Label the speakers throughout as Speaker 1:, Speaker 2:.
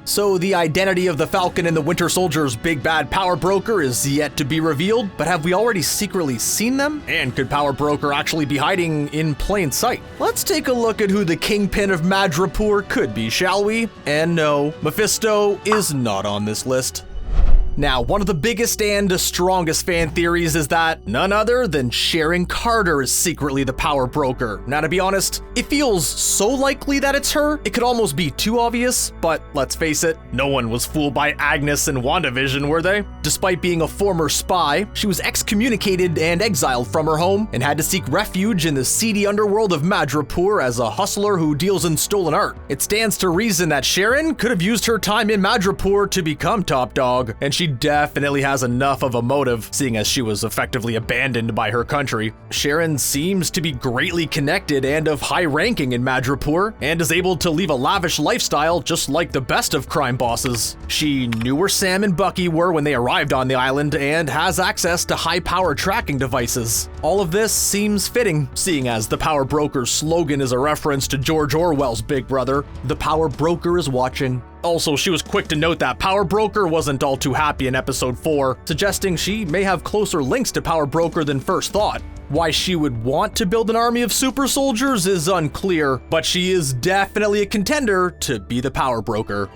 Speaker 1: So the identity of the Falcon and the Winter Soldier's big bad power broker is yet to be revealed, but have we already secretly seen them? And could Power Broker actually be hiding in plain sight? Let's take a look at who the kingpin of Madripoor could be, shall we? And no, Mephisto is not on this list. Now, one of the biggest and strongest fan theories is that none other than Sharon Carter is secretly the power broker. Now, to be honest, it feels so likely that it's her, it could almost be too obvious, but let's face it, no one was fooled by Agnes in WandaVision, were they? Despite being a former spy, she was excommunicated and exiled from her home and had to seek refuge in the seedy underworld of Madripoor as a hustler who deals in stolen art. It stands to reason that Sharon could have used her time in Madripoor to become top dog, and she definitely has enough of a motive, seeing as she was effectively abandoned by her country. Sharon seems to be greatly connected and of high ranking in Madripoor, and is able to leave a lavish lifestyle just like the best of crime bosses. She knew where Sam and Bucky were when they arrived on the island, and has access to high-power tracking devices. All of this seems fitting, seeing as the Power Broker's slogan is a reference to George Orwell's Big Brother. The Power Broker is watching. Also, she was quick to note that Power Broker wasn't all too happy in episode 4, suggesting she may have closer links to Power Broker than first thought. Why she would want to build an army of super soldiers is unclear, but she is definitely a contender to be the Power Broker.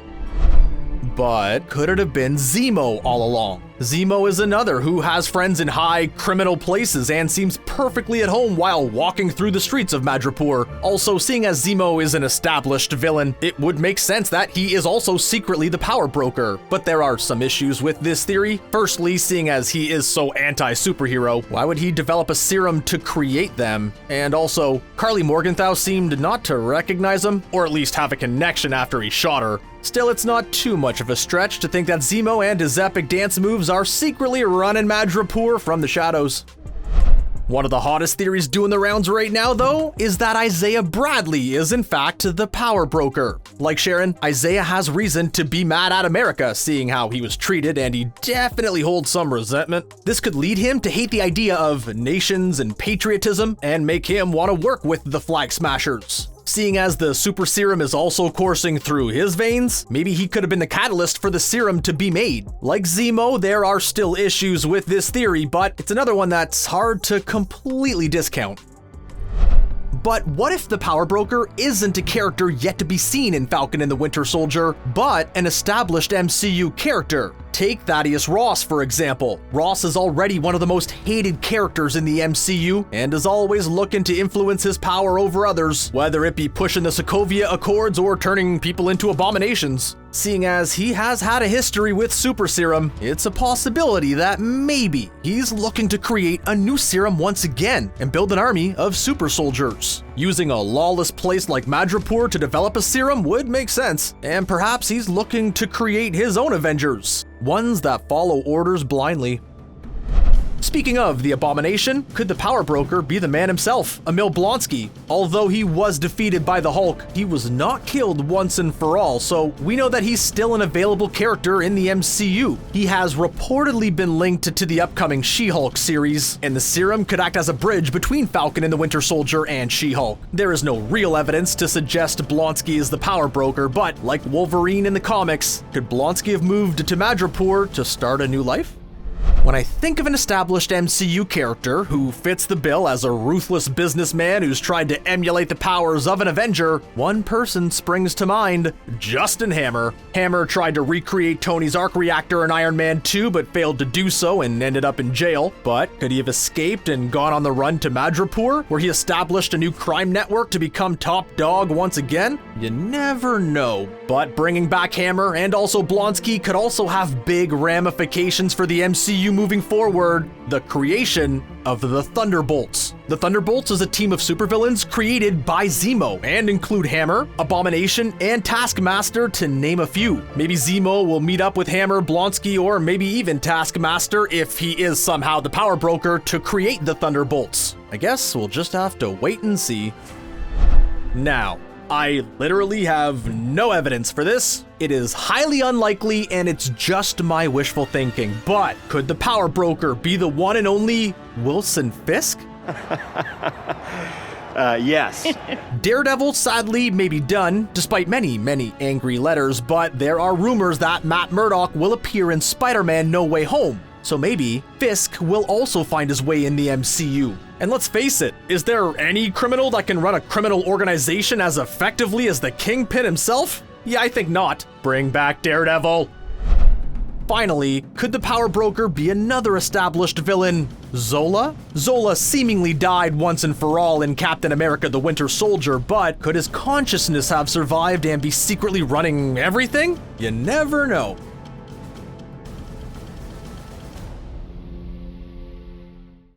Speaker 1: But could it have been Zemo all along? Zemo is another who has friends in high criminal places and seems perfectly at home while walking through the streets of Madripoor. Also, seeing as Zemo is an established villain, it would make sense that he is also secretly the power broker. But there are some issues with this theory. Firstly, seeing as he is so anti-superhero, why would he develop a serum to create them? And also, Carly Morgenthau seemed not to recognize him, or at least have a connection after he shot her. Still, it's not too much of a stretch to think that Zemo and his epic dance moves are secretly running Madripoor from the shadows. One of the hottest theories doing the rounds right now, though, is that Isaiah Bradley is in fact the power broker. Like Sharon, Isaiah has reason to be mad at America, seeing how he was treated, and he definitely holds some resentment. This could lead him to hate the idea of nations and patriotism, and make him want to work with the Flag Smashers. Seeing as the super serum is also coursing through his veins, maybe he could have been the catalyst for the serum to be made. Like Zemo, there are still issues with this theory, but it's another one that's hard to completely discount. But what if the Power Broker isn't a character yet to be seen in Falcon and the Winter Soldier, but an established MCU character? Take Thaddeus Ross, for example. Ross is already one of the most hated characters in the MCU, and is always looking to influence his power over others, whether it be pushing the Sokovia Accords or turning people into abominations. Seeing as he has had a history with super serum, it's a possibility that maybe he's looking to create a new serum once again and build an army of super soldiers. Using a lawless place like Madripoor to develop a serum would make sense, and perhaps he's looking to create his own Avengers, ones that follow orders blindly. Speaking of the Abomination, could the Power Broker be the man himself, Emil Blonsky? Although he was defeated by the Hulk, he was not killed once and for all, so we know that he's still an available character in the MCU. He has reportedly been linked to the upcoming She-Hulk series, and the serum could act as a bridge between Falcon and the Winter Soldier and She-Hulk. There is no real evidence to suggest Blonsky is the Power Broker, but like Wolverine in the comics, could Blonsky have moved to Madripoor to start a new life? When I think of an established MCU character who fits the bill as a ruthless businessman who's tried to emulate the powers of an Avenger, one person springs to mind: Justin Hammer. Hammer tried to recreate Tony's arc reactor in Iron Man 2 but failed to do so and ended up in jail. But could he have escaped and gone on the run to Madripoor, where he established a new crime network to become top dog once again? You never know. But bringing back Hammer and also Blonsky could also have big ramifications for the MCU moving forward: the creation of the Thunderbolts. The Thunderbolts is a team of supervillains created by Zemo and include Hammer, Abomination, and Taskmaster, to name a few. Maybe Zemo will meet up with Hammer, Blonsky, or maybe even Taskmaster if he is somehow the Power Broker to create the Thunderbolts. I guess we'll just have to wait and see. Now, I literally have no evidence for this. It is highly unlikely, and it's just my wishful thinking. But could the Power Broker be the one and only Wilson Fisk?
Speaker 2: Yes.
Speaker 1: Daredevil, sadly, may be done, despite many, many angry letters, but there are rumors that Matt Murdock will appear in Spider-Man No Way Home. So maybe Fisk will also find his way in the MCU. And let's face it, is there any criminal that can run a criminal organization as effectively as the Kingpin himself? Yeah, I think not. Bring back Daredevil. Finally, could the Power Broker be another established villain? Zola? Zola seemingly died once and for all in Captain America the Winter Soldier, but could his consciousness have survived and be secretly running everything? You never know.